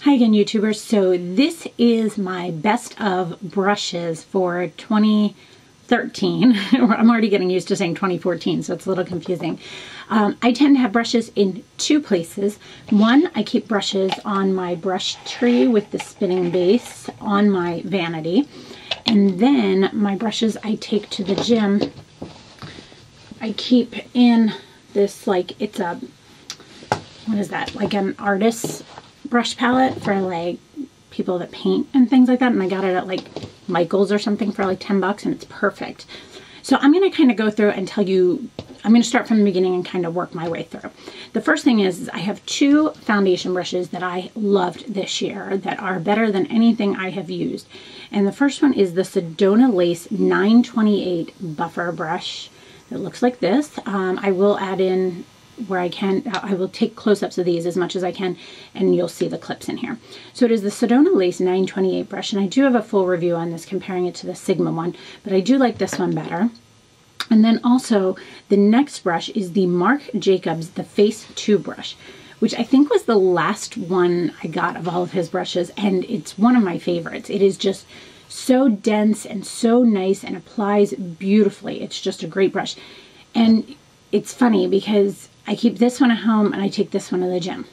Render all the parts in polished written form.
Hi again, YouTubers. So this is my best of brushes for 2013. I'm already getting used to saying 2014, so it's a little confusing. I tend to have brushes in two places. One, I keep brushes on my brush tree with the spinning base on my vanity. And then my brushes I take to the gym. I keep in this, like, it's a, what is that? Like an artist's brush palette for like people that paint and things like that, and I got it at like Michael's or something for like 10 bucks, and it's perfect. So I'm going to kind of go through and tell you, I'm going to start from the beginning and kind of work my way through. The first thing is I have two foundation brushes that I loved this year that are better than anything I have used. And the first one is the Sedona Lace 928 Buffer Brush. It looks like this. I will add in where I can, I will take close-ups of these as much as I can, and you'll see the clips in here. So it is the Sedona Lace 928 brush, and I do have a full review on this comparing it to the Sigma one, but I do like this one better. And then also the next brush is the Marc Jacobs the Face 2 brush, which I think was the last one I got of all of his brushes, and it's one of my favorites. It is just so dense and so nice and applies beautifully. It's just a great brush. And it's funny because I keep this one at home and I take this one to the gym.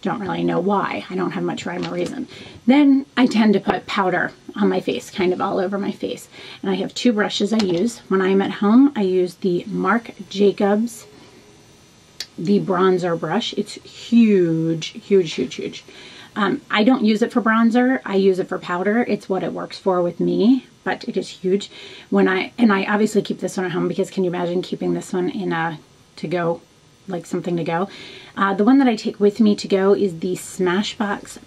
Don't really know why. I don't have much rhyme or reason. Then I tend to put powder on my face, kind of all over my face. And I have two brushes I use. When I'm at home, I use the Marc Jacobs, the bronzer brush. It's huge, huge, huge, huge. I don't use it for bronzer. I use it for powder. It's what it works for with me, but it is huge. I obviously keep this one at home because can you imagine keeping this one in a to-go, like something to go. The one that I take with me to go is the Smashbox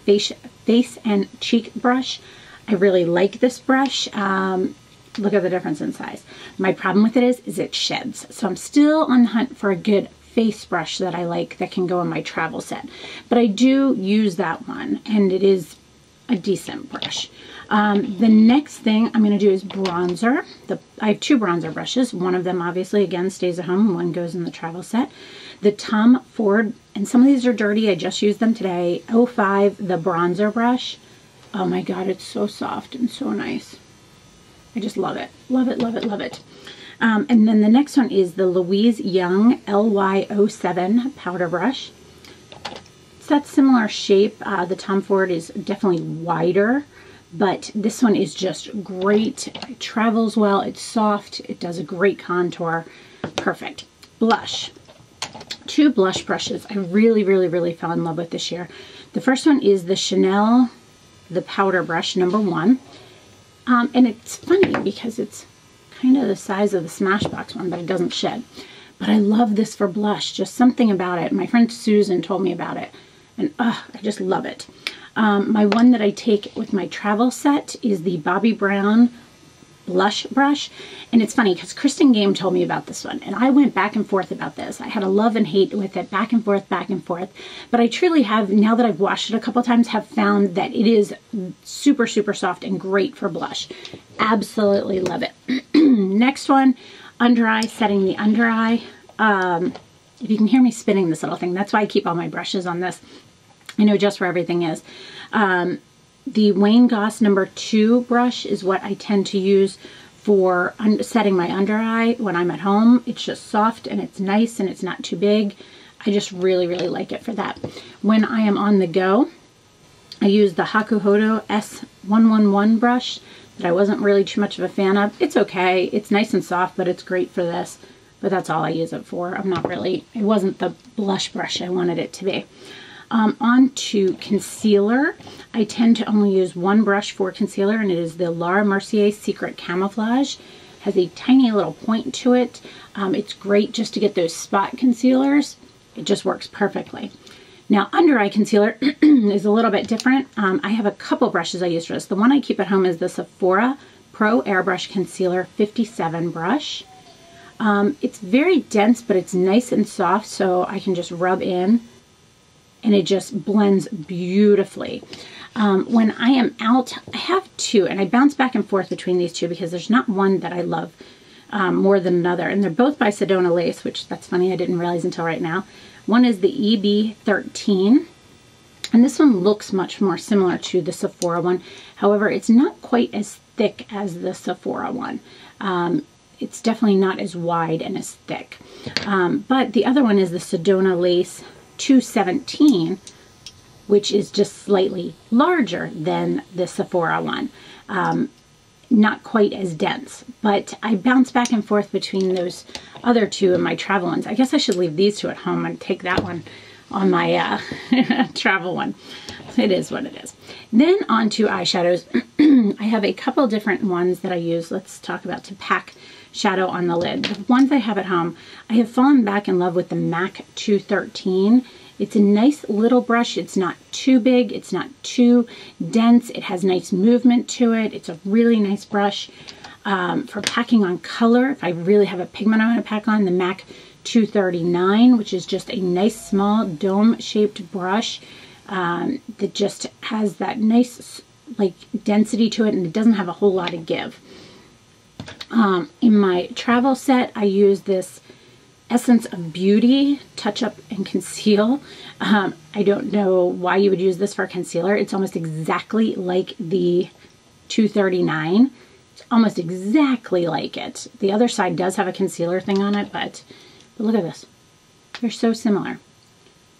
Face and Cheek brush. I really like this brush. Look at the difference in size. My problem with it is it sheds. So I'm still on the hunt for a good face brush that I like that can go in my travel set. But I do use that one, and it is a decent brush. The next thing I'm going to do is bronzer. I have two bronzer brushes. One of them obviously again stays at home, one goes in the travel set. The Tom Ford, and some of these are dirty, I just used them today, 05, the bronzer brush. Oh my god, it's so soft and so nice. I just love it. Love it, love it, love it. And then the next one is the Louise Young LY07 powder brush. It's that similar shape. The Tom Ford is definitely wider, but this one is just great. It travels well, it's soft, it does a great contour. Perfect. Blush. Two blush brushes I really, really, really fell in love with this year. The first one is the Chanel, the powder brush, number 1. And it's funny because it's kind of the size of the Smashbox one, but it doesn't shed. But I love this for blush, just something about it. My friend Susan told me about it, and I just love it. My one that I take with my travel set is the Bobbi Brown blush brush. And it's funny because Kristen Game told me about this one, and I went back and forth about this. I had a love and hate with it, back and forth, but I truly have, now that I've washed it a couple times, have found that it is super, super soft and great for blush. Absolutely love it. Next one, under eye, setting the under eye. If you can hear me spinning this little thing, that's why I keep all my brushes on this. I know just where everything is. The Wayne Goss number 2 brush is what I tend to use for setting my under eye when I'm at home. It's just soft and it's nice and it's not too big. I just really, really like it for that. When I am on the go, I use the Hakuhodo S111 brush that I wasn't really too much of a fan of. It's okay. It's nice and soft, but it's great for this. But that's all I use it for. I'm not really, it wasn't the blush brush I wanted it to be. On to concealer. I tend to only use one brush for concealer, and it is the Laura Mercier Secret Camouflage. Has a tiny little point to it. It's great just to get those spot concealers. It just works perfectly. Now, under eye concealer is a little bit different. I have a couple brushes I use for this. The one I keep at home is the Sephora Pro Airbrush Concealer 57 brush. It's very dense, but it's nice and soft, so I can just rub in, and it just blends beautifully. When I am out, I have two, and I bounce back and forth between these two because there's not one that I love more than another, and they're both by Sedona Lace, which that's funny, I didn't realize until right now. One is the EB13, And this one looks much more similar to the Sephora one. However, it's not quite as thick as the Sephora one. It's definitely not as wide and as thick. But the other one is the Sedona Lace 217, which is just slightly larger than the Sephora one. Not quite as dense, but I bounce back and forth between those other two in my travel ones. I guess I should leave these two at home and take that one on my travel one. It is what it is. Then on to eyeshadows. I have a couple different ones that I use. Let's talk about to pack shadow on the lid. The ones I have at home, I have fallen back in love with the MAC 213. It's a nice little brush. It's not too big. It's not too dense. It has nice movement to it. It's a really nice brush for packing on color. If I really have a pigment I want to pack on, the MAC 239, which is just a nice small dome-shaped brush that just has that nice like density to it, and it doesn't have a whole lot of give. In my travel set, I use this Essence of Beauty Touch Up and Conceal. I don't know why you would use this for concealer. It's almost exactly like the 239. It's almost exactly like it. The other side does have a concealer thing on it, but look at this. They're so similar.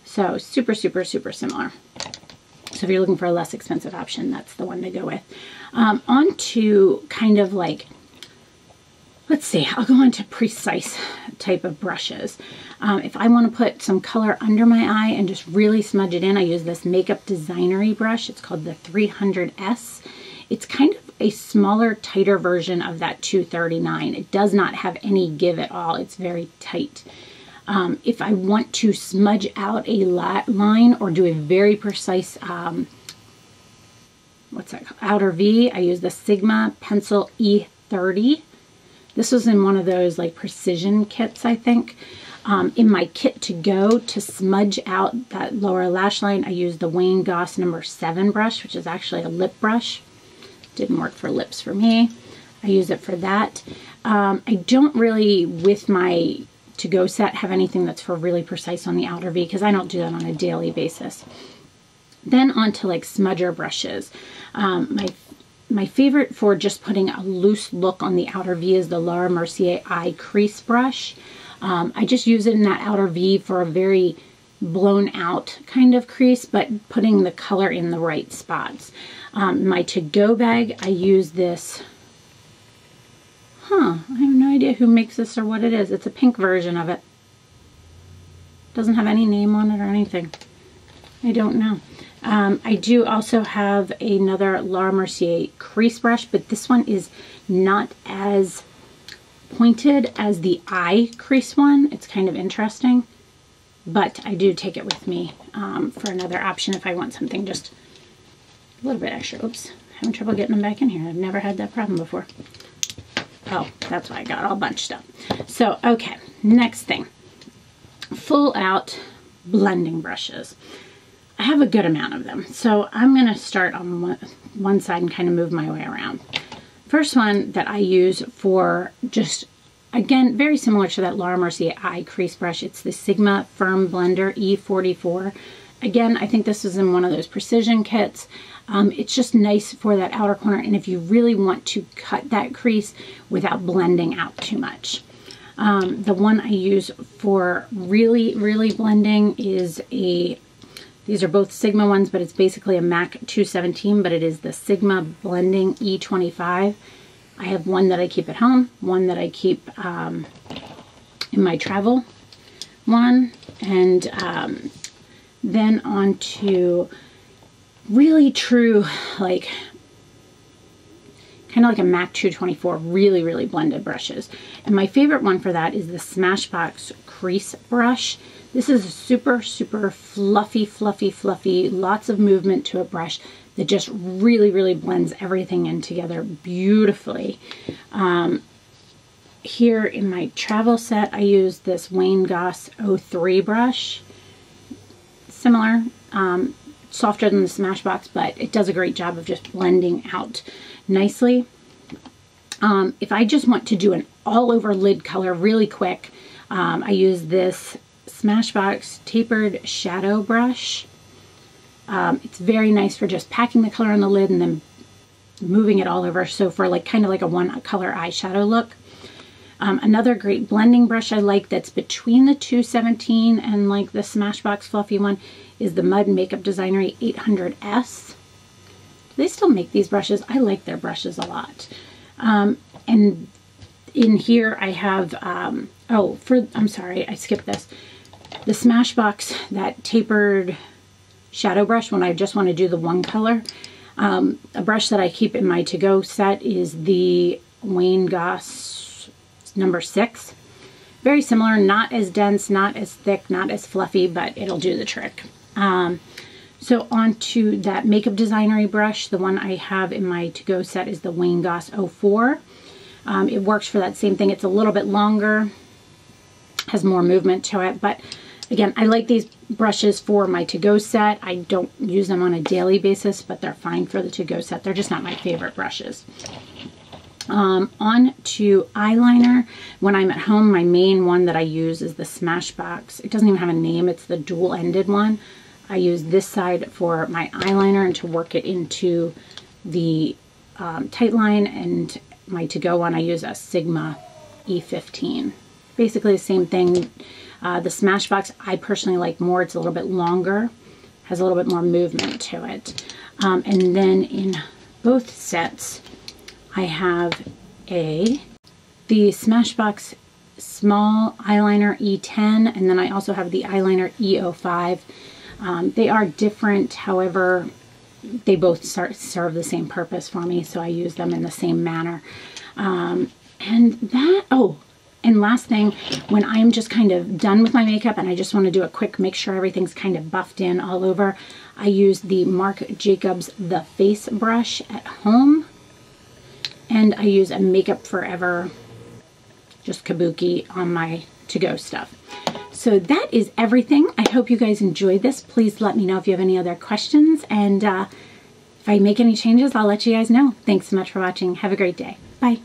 So super, super, super similar. So if you're looking for a less expensive option, that's the one to go with. On to kind of like, let's see, I'll go on to precise type of brushes. If I want to put some color under my eye and just really smudge it in, I use this Makeup Designery brush. It's called the 300S. It's kind of a smaller, tighter version of that 239. It does not have any give at all. It's very tight. If I want to smudge out a line or do a very precise, what's that called? Outer V, I use the Sigma Pencil E30. This was in one of those like precision kits, I think. In my kit to go to smudge out that lower lash line, I use the Wayne Goss No. 7 brush, which is actually a lip brush. Didn't work for lips for me. I use it for that. I don't really, with my to-go set, have anything that's for really precise on the outer V, because I don't do that on a daily basis. Then on to like smudger brushes. My favorite for just putting a loose look on the outer V is the Laura Mercier Eye Crease Brush. I just use it in that outer V for a very blown out kind of crease, but putting the color in the right spots. My to-go bag, I use this, I have no idea who makes this or what it is. It's a pink version of it. Doesn't have any name on it or anything. I don't know. I do also have another Laura Mercier crease brush, but this one is not as pointed as the eye crease one. It's kind of interesting, but I do take it with me for another option if I want something just a little bit extra. Oops, having trouble getting them back in here. I've never had that problem before. Oh, that's why I got all bunched up. So, okay, next thing. Full out blending brushes. I have a good amount of them, so I'm going to start on one side and kind of move my way around. First one that I use for just, again, very similar to that Laura Mercier Eye Crease Brush. It's the Sigma Firm Blender E44. Again, I think this is in one of those precision kits. It's just nice for that outer corner, and if you really want to cut that crease without blending out too much. The one I use for really, really blending is these are both Sigma ones, but it's basically a MAC 217, but it is the Sigma Blending E25. I have one that I keep at home, one that I keep in my travel one, and then on to really true, like, kind of like a MAC 224, really, really blended brushes. And my favorite one for that is the Smashbox Crease Brush. This is a super, super fluffy, fluffy, fluffy, lots of movement to a brush that just really, really blends everything in together beautifully. Here in my travel set, I use this Wayne Goss 03 brush. Similar, softer than the Smashbox, but it does a great job of just blending out nicely. If I just want to do an all-over lid color really quick, I use this Smashbox Tapered Shadow Brush. It's very nice for just packing the color on the lid and then moving it all over. So for like kind of like a one color eyeshadow look. Another great blending brush I like that's between the 217 and like the Smashbox fluffy one is the Mud Makeup Designer 800S. Do they still make these brushes? I like their brushes a lot. And in here I have, I'm sorry, I skipped this. The Smashbox, that tapered shadow brush when I just want to do the one color. A brush that I keep in my to-go set is the Wayne Goss number 6. Very similar, not as dense, not as thick, not as fluffy, but it'll do the trick. So onto that Makeup Designery brush, the one I have in my to-go set is the Wayne Goss 04. It works for that same thing. It's a little bit longer, has more movement to it, but again, I like these brushes for my to-go set. I don't use them on a daily basis, but they're fine for the to-go set. They're just not my favorite brushes. On to eyeliner. When I'm at home, my main one that I use is the Smashbox. It doesn't even have a name. It's the dual-ended one. I use this side for my eyeliner and to work it into the tight line, and my to-go one I use a Sigma E15. Basically the same thing. The Smashbox I personally like more. It's a little bit longer, has a little bit more movement to it. And then in both sets I have the Smashbox Small Eyeliner E10, and then I also have the eyeliner E05. They are different, however, they both serve the same purpose for me, so I use them in the same manner. And last thing, when I'm just kind of done with my makeup and I just want to do a quick make sure everything's kind of buffed in all over, I use the Marc Jacobs The Face brush at home. And I use a Makeup Forever, just kabuki on my to-go stuff. So that is everything. I hope you guys enjoyed this. Please let me know if you have any other questions. And if I make any changes, I'll let you guys know. Thanks so much for watching. Have a great day. Bye.